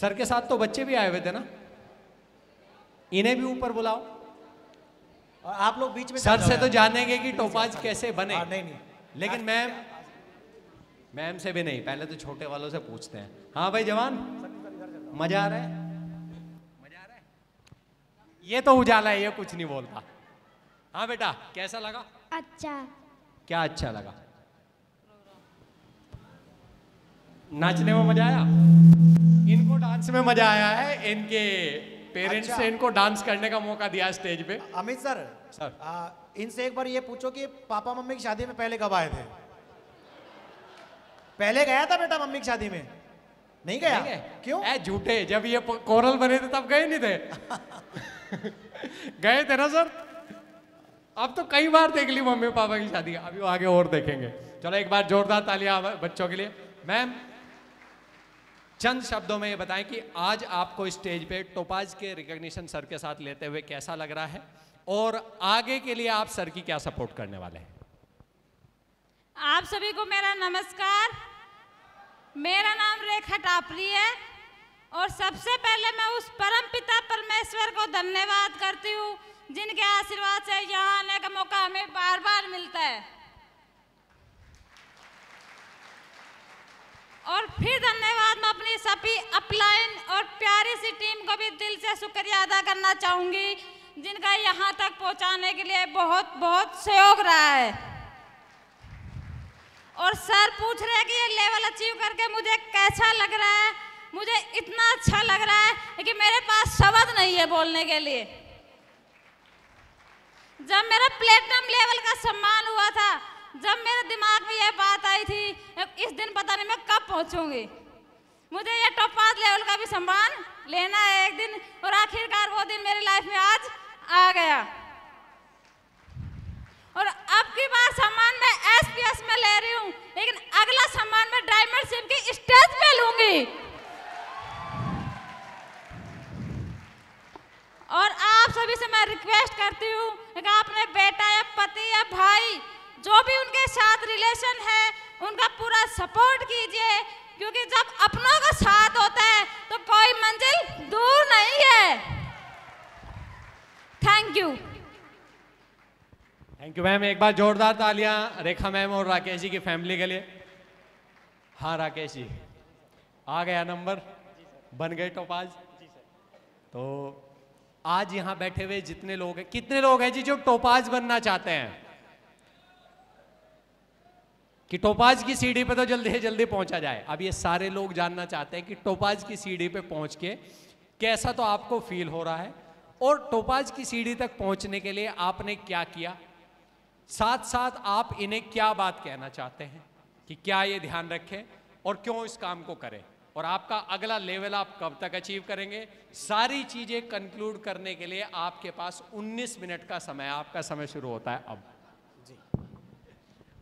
Sir के साथ तो बच्चे भी आए हुए थे ना, इन्हें भी ऊपर बुलाओ। और आप लोग बीच में सर से तो जानेंगे कि टोपाज कैसे बने। नहीं लेकिन मैम से भी नहीं, पहले तो छोटे वालों से पूछते हैं। हाँ भाई जवान, मजा आ रहा है? मजा आ रहा है? ये तो उजाला है, ये कुछ नहीं बोलता। हाँ बेटा, कैसा लगा? अच्छा। क्या अच्छा लगा? नाचने में मजा आया? इनको डांस में मजा आया है, इनके पेरेंट्स ने इनको डांस करने का मौका दिया स्टेज पे। अमित सर, इनसे एक बार ये पूछो कि पापा मम्मी की शादी में पहले कब आए थे? पहले गया था बेटा मम्मी की शादी में? नहीं गया? क्यों? झूठे, जब ये कोरल बने थे तब गए नहीं थे? गए थे ना सर? अब तो कई बार देख ली मम्मी पापा की शादी, अभी आगे और देखेंगे। चलो एक बार जोरदार तालियां बच्चों के लिए। मैम, चंद शब्दों में ये बताएं कि आज आपको स्टेज पे टोपाज के रिकॉग्निशन सर के साथ लेते हुए कैसा लग रहा है, और आगे के लिए आप सर की क्या सपोर्ट करने वाले हैं? आप सभी को मेरा नमस्कार। मेरा नाम रेखा टापरी है, और सबसे पहले मैं उस परम पिता परमेश्वर को धन्यवाद करती हूँ जिनके आशीर्वाद से यहाँ आने का मौका हमें बार बार मिलता है। और फिर धन्यवाद मैं अपनी सभी अपलाइन और प्यारी सी टीम को भी दिल से शुक्रिया अदा करना चाहूंगी, जिनका यहाँ तक पहुँचाने के लिए बहुत बहुत सहयोग रहा है। और सर पूछ रहे हैं कि ये लेवल अचीव करके मुझे कैसा लग रहा है। मुझे इतना अच्छा लग रहा है कि मेरे पास शब्द नहीं है बोलने के लिए। जब मेरा प्लेटिनम लेवल का सम्मान हुआ था, जब मेरे दिमाग में यह बात आई थी इस दिन पता नहीं मैं कब पहुंचूंगी, मुझे ये टोपाज लेवल का भी सम्मान लेना है एक दिन, और आखिरकार वो दिन मेरी लाइफ में आज आ गया। और अब की बार सम्मान मैं एसपीएस में ले रही हूँ, लेकिन अगला सम्मान मैं डायमंड शिप की स्टेज पे लूंगी। और आप सभी से मैं रिक्वेस्ट करती हूँ कि आपने बेटा या पति या भाई जो भी उनके साथ रिलेशन है उनका पूरा सपोर्ट कीजिए, क्योंकि जब अपनों का साथ होता है तो कोई मंजिल दूर नहीं है। Thank you. Thank you ma'am. एक बार जोरदार तालियां रेखा मैम और राकेश जी की फैमिली के लिए। हाँ राकेश जी, आ गया नंबर, बन गए टोपाज। तो आज यहाँ बैठे हुए जितने लोग हैं, कितने लोग हैं जी जो टोपाज बनना चाहते हैं? कि टोपाज की सीढ़ी पे तो जल्दी से जल्दी पहुंचा जाए। अब ये सारे लोग जानना चाहते हैं कि टोपाज की सीढ़ी पे पहुंच के कैसा तो आपको फील हो रहा है, और टोपाज की सीढ़ी तक पहुंचने के लिए आपने क्या किया, साथ साथ आप इन्हें क्या बात कहना चाहते हैं कि क्या ये ध्यान रखें और क्यों इस काम को करें, और आपका अगला लेवल आप कब तक अचीव करेंगे। सारी चीजें कंक्लूड करने के लिए आपके पास 19 मिनट का समय, आपका समय शुरू होता है अब। जी,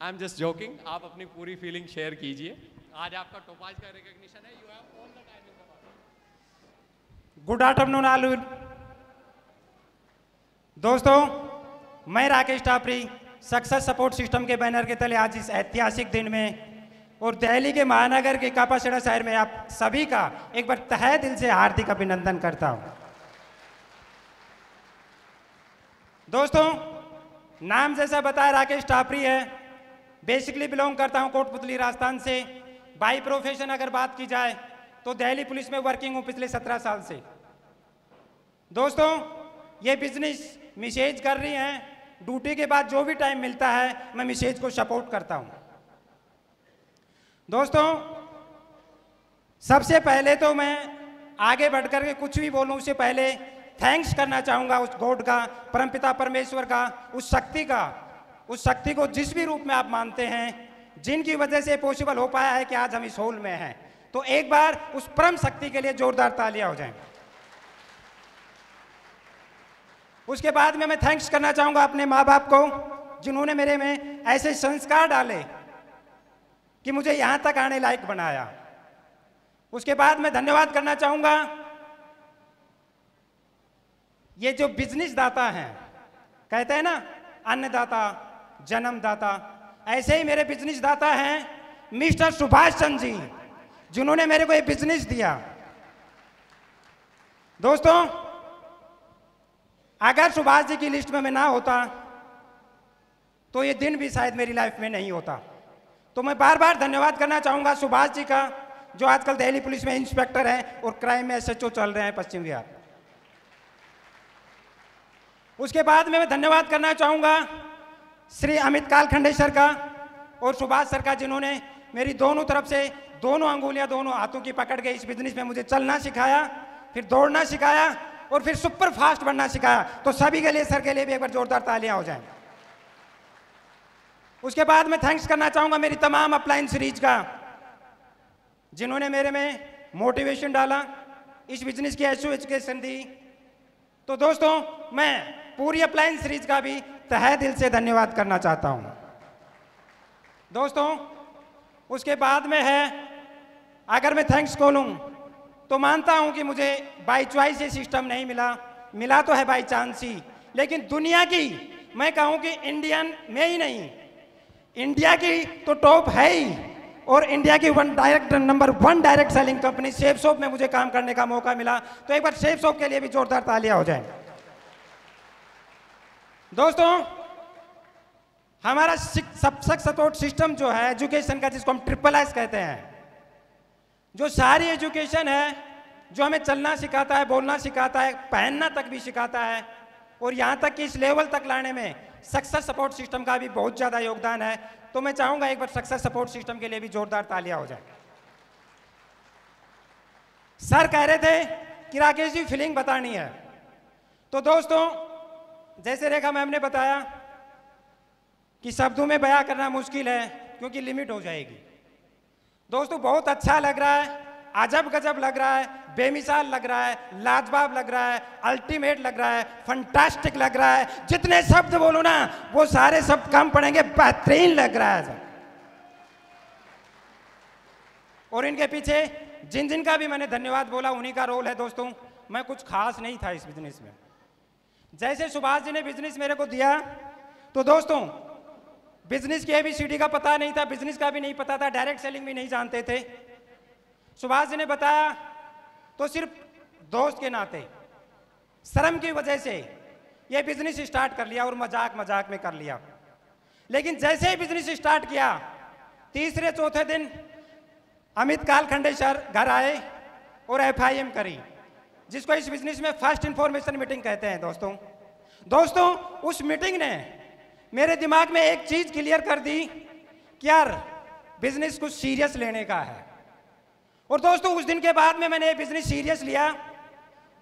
आई एम जस्ट जोकिंग, आप अपनी पूरी फीलिंग शेयर कीजिए। आज आपका टोपाज का रिकॉग्निशन है, you have all the time. Good afternoon आलू दोस्तों, मैं राकेश टापरी सक्सेस सपोर्ट सिस्टम के बैनर के तले आज इस ऐतिहासिक दिन में और दिल्ली के महानगर के कापासेड़ा शहर में आप सभी का एक बार तहे दिल से हार्दिक अभिनंदन करता हूं। दोस्तों, नाम जैसा बताया राकेश टापरी है, बेसिकली बिलोंग करता हूं कोटपुतली राजस्थान से। बाई प्रोफेशन अगर बात की जाए तो दिल्ली पुलिस में वर्किंग हूं पिछले 17 साल से। दोस्तों, ये बिजनेस मिसेज कर रही हैं, ड्यूटी के बाद जो भी टाइम मिलता है मैं मिसेज को सपोर्ट करता हूं। दोस्तों, सबसे पहले तो मैं आगे बढ़कर के कुछ भी बोलूं उससे पहले थैंक्स करना चाहूंगा उस गॉड का, परमपिता परमेश्वर का, उस शक्ति को जिस भी रूप में आप मानते हैं, जिनकी वजह से पॉसिबल हो पाया है कि आज हम इस हॉल में हैं। तो एक बार उस परम शक्ति के लिए जोरदार तालियां हो जाएं। उसके बाद में मैं थैंक्स करना चाहूंगा अपने माँ बाप को, जिन्होंने मेरे में ऐसे संस्कार डाले कि मुझे यहां तक आने लायक बनाया। उसके बाद मैं धन्यवाद करना चाहूंगा ये जो बिजनेस दाता हैं, कहते हैं ना अन्नदाता जन्मदाता, ऐसे ही मेरे बिजनेस दाता हैं मिस्टर सुभाष चंद्र जी, जिन्होंने मेरे को ये बिजनेस दिया। दोस्तों, अगर सुभाष जी की लिस्ट में मैं ना होता तो ये दिन भी शायद मेरी लाइफ में नहीं होता। तो मैं बार बार धन्यवाद करना चाहूंगा सुभाष जी का, जो आजकल दिल्ली पुलिस में इंस्पेक्टर हैं और क्राइम में एसएचओ चल रहे हैं पश्चिम बिहार। उसके बाद में मैं धन्यवाद करना चाहूंगा श्री अमित कालखंडे सर का और सुभाष सर का, जिन्होंने मेरी दोनों तरफ से दोनों अंगुलियां दोनों हाथों की पकड़ के इस बिजनेस में मुझे चलना सिखाया, फिर दौड़ना सिखाया और फिर सुपर फास्ट बनना सिखाया। तो सभी के लिए, सर के लिए भी एक बार जोरदार तालियां हो जाएं। उसके बाद मैं थैंक्स करना चाहूंगा मेरी तमाम अपलाइन सीरीज का, जिन्होंने मेरे में मोटिवेशन डाला, इस बिजनेस की एजुकेशन दी। तो दोस्तों, मैं पूरी अपलाइन सीरीज का भी तहे दिल से धन्यवाद करना चाहता हूं। दोस्तों, उसके बाद में है, अगर मैं थैंक्स बोलूं तो मानता हूं कि मुझे बाई चॉइस ये सिस्टम नहीं मिला, मिला तो है बाई चांस ही, लेकिन दुनिया की, मैं कहूं कि इंडियन में ही नहीं, इंडिया की तो टॉप है ही, और इंडिया की number 1 direct selling company safe shop में मुझे काम करने का मौका मिला। तो एक बार सेफ शॉप के लिए भी जोरदार तालियां हो जाएं। दोस्तों, हमारा सक्सेस सपोर्ट सिस्टम जो है एजुकेशन का, जिसको हम SSS कहते हैं, जो सारी एजुकेशन है, जो हमें चलना सिखाता है, बोलना सिखाता है, पहनना तक भी सिखाता है, और यहाँ तक कि इस लेवल तक लाने में सक्सेस सपोर्ट सिस्टम का भी बहुत ज़्यादा योगदान है। तो मैं चाहूँगा एक बार सक्सेस सपोर्ट सिस्टम के लिए भी जोरदार तालियां हो जाए। सर कह रहे थे कि राकेश जी फीलिंग बतानी है। तो दोस्तों, जैसे रेखा मैम ने बताया कि शब्दों में बयां करना मुश्किल है क्योंकि लिमिट हो जाएगी। दोस्तों, बहुत अच्छा लग रहा है, अजब गजब लग रहा है, बेमिसाल लग रहा है, लाजवाब लग रहा है, अल्टीमेट लग रहा है, फंटास्टिक लग रहा है। जितने शब्द बोलो ना वो सारे शब्द कम पड़ेंगे, बेहतरीन लग रहा है। और इनके पीछे जिन जिन का भी मैंने धन्यवाद बोला, उन्हीं का रोल है। दोस्तों, मैं कुछ खास नहीं था इस बिजनेस में। जैसे सुभाष जी ने बिजनेस मेरे को दिया, तो दोस्तों बिजनेस की ABCD का पता नहीं था, बिजनेस का भी नहीं पता था, डायरेक्ट सेलिंग भी नहीं जानते थे। सुभाष जी ने बताया तो सिर्फ दोस्त के नाते, शर्म की वजह से ये बिजनेस स्टार्ट कर लिया और मजाक मजाक में कर लिया। लेकिन जैसे ही बिजनेस स्टार्ट किया, तीसरे चौथे दिन अमित कालखंडे सर घर आए और FIM करी, जिसको इस बिजनेस में फर्स्ट इंफॉर्मेशन मीटिंग कहते हैं। दोस्तों उस मीटिंग ने मेरे दिमाग में एक चीज क्लियर कर दी कि यार बिजनेस कुछ सीरियस लेने का है। और दोस्तों, उस दिन के बाद में मैंने ये बिजनेस सीरियस लिया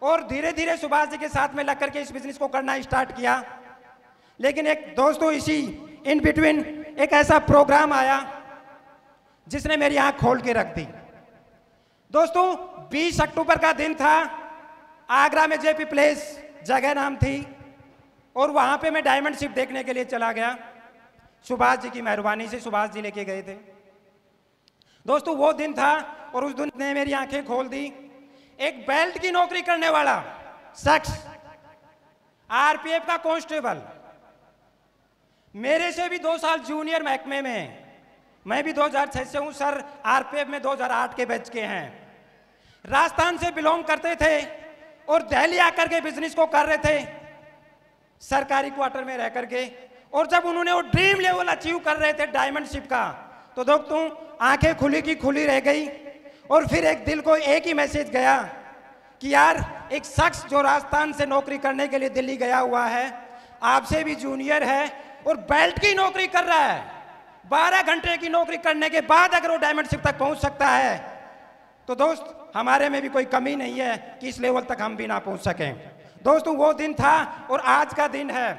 और धीरे धीरे सुभाष जी के साथ में लग करके इस बिजनेस को करना स्टार्ट किया। लेकिन एक दोस्तों, इसी इन बिटवीन एक ऐसा प्रोग्राम आया जिसने मेरी आंख खोल के रख दी। दोस्तों, 20 अक्टूबर का दिन था, आगरा में JP प्लेस जगह नाम थी, और वहां पे मैं डायमंड शिप देखने के लिए चला गया। सुभाष जी की मेहरबानी से सुभाष जी लेके गए थे। दोस्तों, वो दिन था और उस दिन ने मेरी आंखें खोल दी। एक बेल्ट की नौकरी करने वाला शख्स, RPF का कांस्टेबल, मेरे से भी 2 साल जूनियर महकमे में, मैं भी 2006 से हूं सर, RPF में 2008 के बैच के हैं, राजस्थान से बिलोंग करते थे और दिल्ली आकर के बिजनेस को कर रहे थे सरकारी क्वार्टर में रह करके। और जब उन्होंने वो ड्रीम लेवल अचीव कर रहे थे डायमंड शिप का, तो दोस्तों आंखें खुली की खुली रह गई। और फिर एक दिल को एक ही मैसेज गया कि यार, एक शख्स जो राजस्थान से नौकरी करने के लिए दिल्ली गया हुआ है, आपसे भी जूनियर है और बेल्ट की नौकरी कर रहा है, 12 घंटे की नौकरी करने के बाद अगर वो डायमंड शिप तक पहुंच सकता है, तो दोस्त हमारे में भी कोई कमी नहीं है कि इस लेवल तक हम भी ना पहुंच सकें। दोस्तों, वो दिन था और आज का दिन है।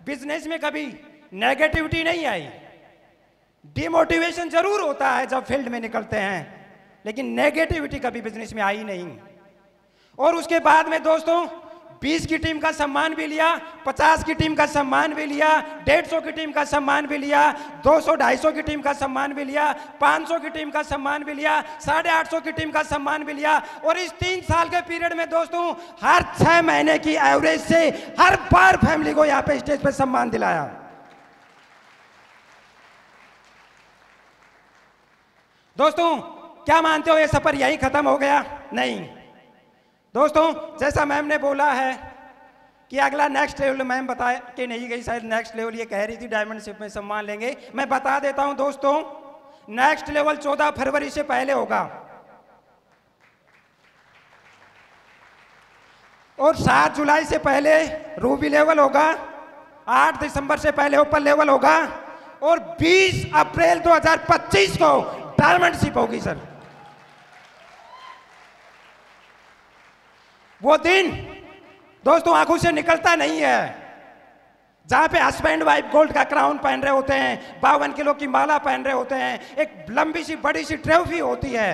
बिजनेस में कभी नेगेटिविटी नहीं आई, डिमोटिवेशन जरूर होता है जब फील्ड में निकलते हैं, लेकिन नेगेटिविटी कभी बिजनेस में आई नहीं। और उसके बाद में दोस्तों 20 की टीम का सम्मान भी लिया, 50 की टीम का सम्मान भी लिया, 150 की टीम का सम्मान भी लिया, 200-250 की टीम का सम्मान भी लिया, 500 की टीम का सम्मान भी लिया, 850 की टीम का सम्मान भी लिया। और इस 3 साल के पीरियड में दोस्तों हर 6 महीने की एवरेज से हर बार फैमिली को यहाँ पे स्टेज पे सम्मान दिलाया। दोस्तों, क्या मानते हो ये सफर यही खत्म हो गया? नहीं, दोस्तों जैसा मैम ने बोला है कि अगला नेक्स्ट लेवल, मैम बता के नहीं गई, शायद नेक्स्ट लेवल ये कह रही थी डायमंडशिप में सम्मान लेंगे। मैं बता देता हूं दोस्तों, नेक्स्ट लेवल 14 फरवरी से पहले होगा और 7 जुलाई से पहले रूबी लेवल होगा, 8 दिसंबर से पहले ओपन लेवल होगा और 20 अप्रैल 2025 को डायमंडशिप होगी सर। वो दिन दोस्तों आंखों से निकलता नहीं है, जहां पे हस्बैंड वाइफ गोल्ड का क्राउन पहन रहे होते हैं, 52 किलो की माला पहन रहे होते हैं, एक लंबी सी बड़ी सी ट्रॉफी होती है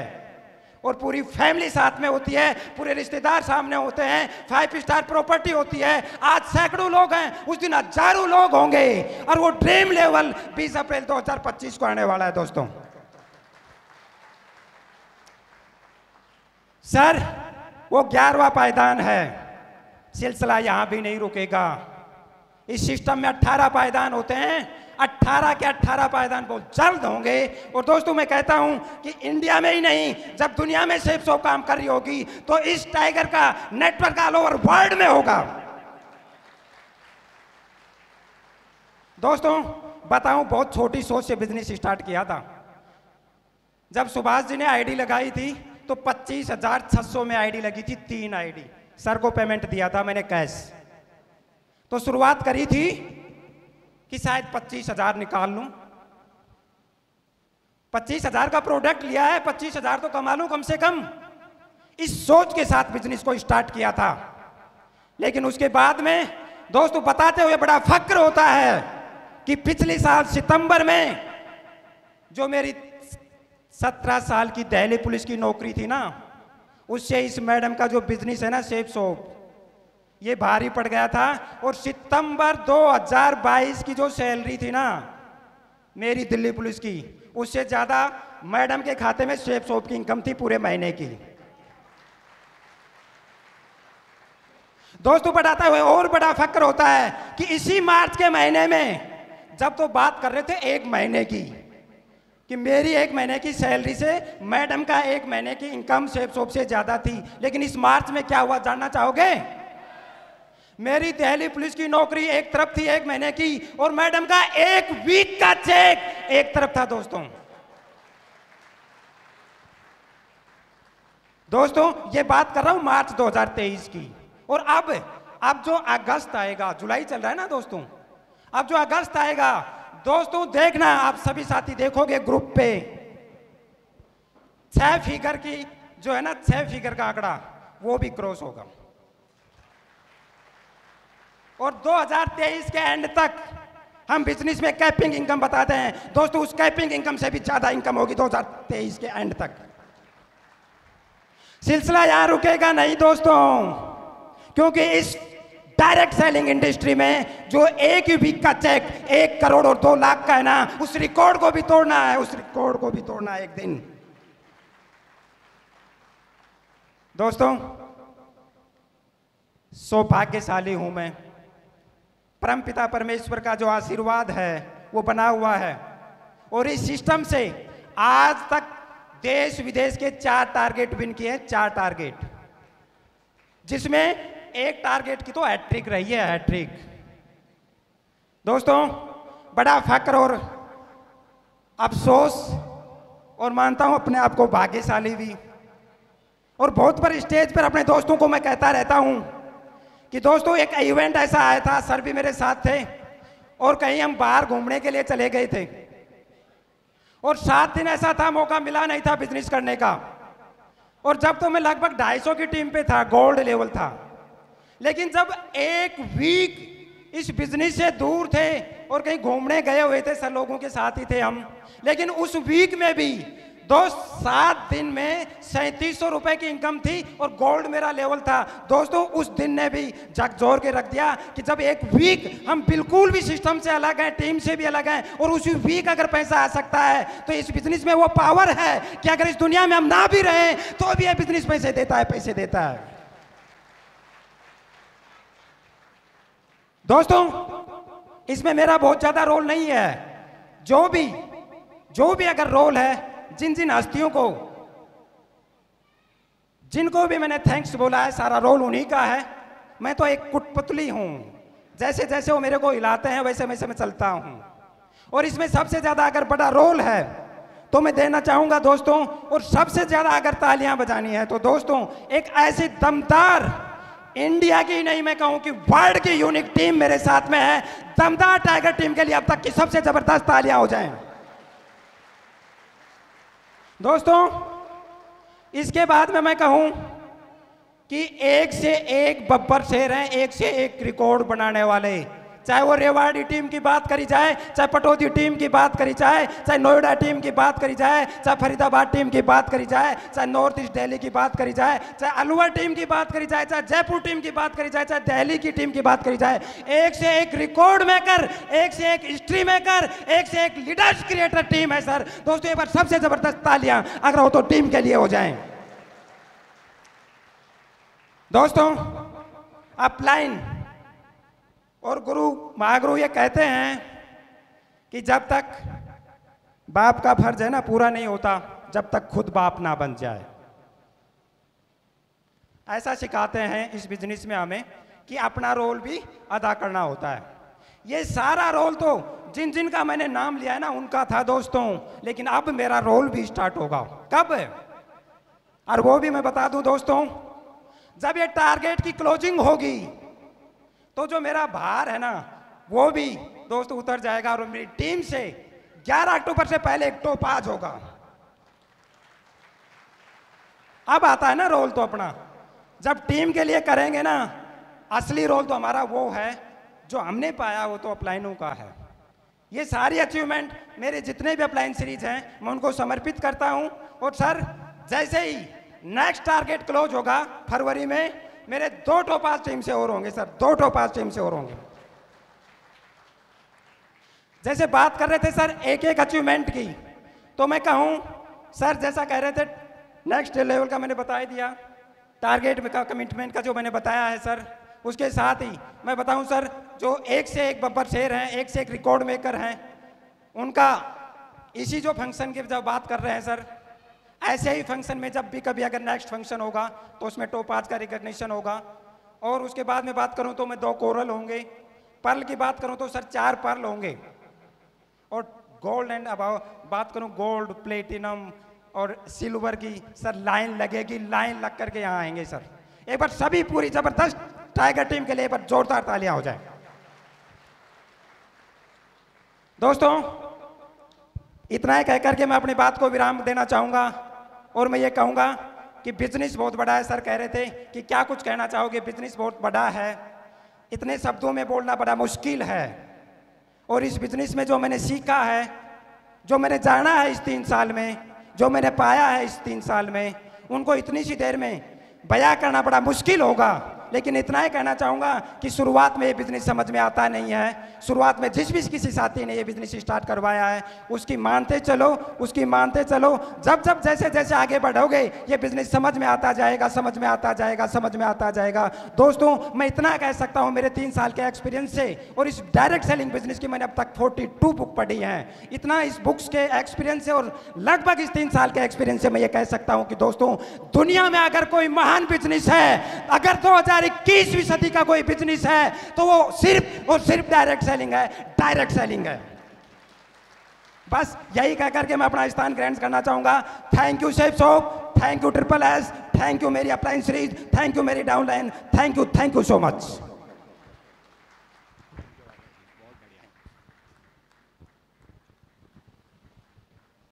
और पूरी फैमिली साथ में होती है, पूरे रिश्तेदार सामने होते हैं, 5 स्टार प्रॉपर्टी होती है। आज सैकड़ों लोग हैं, उस दिन हजारों लोग होंगे और वो ड्रीम लेवल 20 अप्रैल 2025 को आने वाला है दोस्तों। सर वो 11वां पायदान है, सिलसिला यहां भी नहीं रुकेगा। इस सिस्टम में 18 पायदान होते हैं, 18 के 18 पायदान बहुत जल्द होंगे और दोस्तों मैं कहता हूं कि इंडिया में ही नहीं, जब दुनिया में सेफ शॉप काम कर रही होगी तो इस टाइगर का नेटवर्क ऑल ओवर वर्ल्ड में होगा। दोस्तों बताऊं, बहुत छोटी सोच से बिजनेस स्टार्ट किया था। जब सुभाष जी ने आईडी लगाई थी तो 25,600 में आईडी लगी थी, 3 आईडी। सर को पेमेंट दिया था मैंने कैश, तो शुरुआत करी थी कि शायद 25,000 निकाल लूं। 25,000 का प्रोडक्ट लिया है, 25,000 तो कमा लूं कम से कम, इस सोच के साथ बिजनेस को स्टार्ट किया था। लेकिन उसके बाद में दोस्तों बताते हुए बड़ा फक्र होता है कि पिछले साल सितंबर में जो मेरी 17 साल की दिल्ली पुलिस की नौकरी थी ना, उससे इस मैडम का जो बिजनेस है ना सेफ शॉप, ये भारी पड़ गया था। और सितंबर 2022 की जो सैलरी थी ना मेरी दिल्ली पुलिस की, उससे ज्यादा मैडम के खाते में सेफ शॉप की इनकम थी पूरे महीने की। दोस्तों बताते हुए और बड़ा फक्र होता है कि इसी मार्च के महीने में जब तो बात कर रहे थे 1 महीने की, कि मेरी 1 महीने की सैलरी से मैडम का 1 महीने की इनकम सेफ शॉप से ज्यादा थी। लेकिन इस मार्च में क्या हुआ जानना चाहोगे? मेरी दिल्ली पुलिस की नौकरी एक तरफ थी 1 महीने की और मैडम का 1 वीक का चेक एक तरफ था दोस्तों। दोस्तों ये बात कर रहा हूं मार्च 2023 की। और अब जो अगस्त आएगा, जुलाई चल रहा है ना दोस्तों, अब जो अगस्त आएगा दोस्तों देखना, आप सभी साथी देखोगे ग्रुप पे 6 फिगर की जो है ना, 6 फिगर का आंकड़ा वो भी क्रॉस होगा। और 2023 के एंड तक हम बिजनेस में कैपिंग इनकम बताते हैं दोस्तों, उस कैपिंग इनकम से भी ज्यादा इनकम होगी 2023 के एंड तक। सिलसिला यहां रुकेगा नहीं दोस्तों, क्योंकि इस डायरेक्ट सेलिंग इंडस्ट्री में जो एक ही वीक का चेक 1 करोड़ और 2 लाख का है ना, उस रिकॉर्ड को भी तोड़ना है, उस रिकॉर्ड को भी तोड़ना है एक दिन। दोस्तों सौभाग्यशाली हूं मैं, परमपिता परमेश्वर का जो आशीर्वाद है वो बना हुआ है और इस सिस्टम से आज तक देश विदेश के 4 टारगेट विन किए, 4 टारगेट, जिसमें एक टारगेट की तो हैट्रिक रही है, हैट्रिक। दोस्तों बड़ा फक्र और अफसोस और मानता हूं अपने आप को भाग्यशाली भी। और बहुत बार स्टेज पर अपने दोस्तों को मैं कहता रहता हूं कि दोस्तों एक इवेंट ऐसा आया था, सर भी मेरे साथ थे और कहीं हम बाहर घूमने के लिए चले गए थे और 7 दिन ऐसा था, मौका मिला नहीं था बिजनेस करने का। और जब तो मैं लगभग 250 की टीम पे था, गोल्ड लेवल था। लेकिन जब 1 वीक इस बिजनेस से दूर थे और कहीं घूमने गए हुए थे, सर लोगों के साथ ही थे हम, लेकिन उस वीक में भी दोस्त 7 दिन में 3700 रुपए की इनकम थी और गोल्ड मेरा लेवल था। दोस्तों उस दिन ने भी झकझोर के रख दिया कि जब 1 वीक हम बिल्कुल भी सिस्टम से अलग हैं, टीम से भी अलग हैं और उसी वीक अगर पैसा आ सकता है तो इस बिजनेस में वो पावर है कि अगर इस दुनिया में हम ना भी रहें तो भी ये बिजनेस पैसे देता है, पैसे देता है। दोस्तों इसमें मेरा बहुत ज्यादा रोल नहीं है, जो भी अगर रोल है, जिन जिन हस्तियों को जिनको भी मैंने थैंक्स बोला है सारा रोल उन्हीं का है। मैं तो एक कुटपुतली हूँ, जैसे जैसे वो मेरे को हिलाते हैं वैसे वैसे मैं चलता हूँ। और इसमें सबसे ज़्यादा अगर बड़ा रोल है तो मैं देना चाहूँगा दोस्तों, और सबसे ज़्यादा अगर तालियां बजानी है तो दोस्तों एक ऐसी दमदार इंडिया की नहीं मैं कहूँ कि वर्ल्ड की यूनिक टीम मेरे साथ में है। दमदार टाइगर टीम के लिए अब तक की सबसे ज़बरदस्त तालियां हो जाएं दोस्तों। इसके बाद में मैं कहूँ कि एक से एक बब्बर शेर हैं, एक से एक रिकॉर्ड बनाने वाले, चाहे वो रेवाड़ी टीम की बात करी जाए, चाहे पटौदी टीम की बात करी जाए, चाहे नोएडा टीम की बात करी जाए, चाहे फरीदाबाद टीम की बात करी जाए, चाहे नॉर्थ ईस्ट दिल्ली की बात करी जाए, चाहे अलवर टीम की बात करी जाए, चाहे जयपुर टीम की बात करी जाए, चाहे दिल्ली की टीम की बात करी जाए, एक से एक रिकॉर्ड मेकर, एक से एक हिस्ट्री मेकर, एक से एक लीडर्स क्रिएटर टीम है सर। दोस्तों एक बार सबसे जबरदस्त तालियां अगर हो तो टीम के लिए हो जाएं दोस्तों। अपलाइन और गुरु महागुरु ये कहते हैं कि जब तक बाप का फर्ज है ना पूरा नहीं होता जब तक खुद बाप ना बन जाए। ऐसा सिखाते हैं इस बिजनेस में हमें कि अपना रोल भी अदा करना होता है। ये सारा रोल तो जिन जिन का मैंने नाम लिया है ना उनका था दोस्तों, लेकिन अब मेरा रोल भी स्टार्ट होगा। कब? और वो भी मैं बता दूं दोस्तों, जब ये टारगेट की क्लोजिंग होगी तो जो मेरा भार है ना वो भी दोस्तों उतर जाएगा और मेरी टीम से 11 अक्टूबर से पहले एक टोपाज होगा। अब आता है ना रोल तो अपना, जब टीम के लिए करेंगे ना, असली रोल तो हमारा वो है जो हमने पाया वो तो अपलाइनों का है। ये सारी अचीवमेंट मेरे जितने भी अपलाइन सीरीज हैं मैं उनको समर्पित करता हूं। और सर जैसे ही नेक्स्ट टारगेट क्लोज होगा फरवरी में, मेरे 2 टोपाज टीम से और होंगे सर, 2 टोपाज टीम से और होंगे। जैसे बात कर रहे थे सर एक एक अचीवमेंट की, तो मैं कहूं सर जैसा कह रहे थे नेक्स्ट लेवल का मैंने बता ही दिया, टारगेट का कमिटमेंट का जो मैंने बताया है सर, उसके साथ ही मैं बताऊं सर जो एक से एक बब्बर शेर हैं, एक से एक रिकॉर्ड मेकर हैं, उनका इसी जो फंक्शन की जब बात कर रहे हैं सर, ऐसे ही फंक्शन में जब भी कभी अगर नेक्स्ट फंक्शन होगा तो उसमें टोपाज का रिकॉग्निशन होगा। और उसके बाद में बात करूं तो मैं 2 कोरल होंगे, पर्ल की बात करूं तो सर 4 पर्ल होंगे, और गोल्ड एंड अबाव बात करूं गोल्ड प्लेटिनम और सिल्वर की सर लाइन लगेगी, लाइन लग करके यहाँ आएंगे सर। एक बार सभी पूरी जबरदस्त टाइगर टीम के लिए एक बार जोरदार तालियां हो जाए दोस्तों। इतना ही कहकर के मैं अपनी बात को विराम देना चाहूंगा और मैं ये कहूंगा कि बिजनेस बहुत बड़ा है। सर कह रहे थे कि क्या कुछ कहना चाहोगे, बिजनेस बहुत बड़ा है, इतने शब्दों में बोलना बड़ा मुश्किल है। और इस बिजनेस में जो मैंने सीखा है, जो मैंने जाना है इस 3 साल में, जो मैंने पाया है इस 3 साल में, उनको इतनी सी देर में बयां करना बड़ा मुश्किल होगा। लेकिन इतना ही कहना चाहूँगा कि शुरुआत में ये बिजनेस समझ में आता नहीं है। शुरुआत में जिस भी किसी साथी ने ये बिजनेस स्टार्ट करवाया है उसकी मानते चलो, उसकी मानते चलो। जब जब जैसे जैसे आगे बढ़ोगे ये बिजनेस समझ में आता जाएगा, समझ में आता जाएगा, समझ में आता जाएगा। दोस्तों मैं इतना कह सकता हूँ मेरे 3 साल के एक्सपीरियंस से, और इस डायरेक्ट सेलिंग बिजनेस की मैंने अब तक 42 बुक पढ़ी हैं। इतना इस बुक्स के एक्सपीरियंस से और लगभग इस 3 साल के एक्सपीरियंस से मैं ये कह सकता हूँ कि दोस्तों दुनिया में अगर कोई महान बिजनेस है, अगर 2021वीं सदी का कोई बिजनेस है तो वो सिर्फ और सिर्फ डायरेक्ट सेलिंग है, डायरेक्ट सेलिंग है। बस यही कह करके मैं अपना स्थान ग्रहण करना चाहूंगा। Thank you chef shop, thank you triple S, thank you मेरी अपलाइन सीरीज, थैंक यू मेरी downline, thank you so much.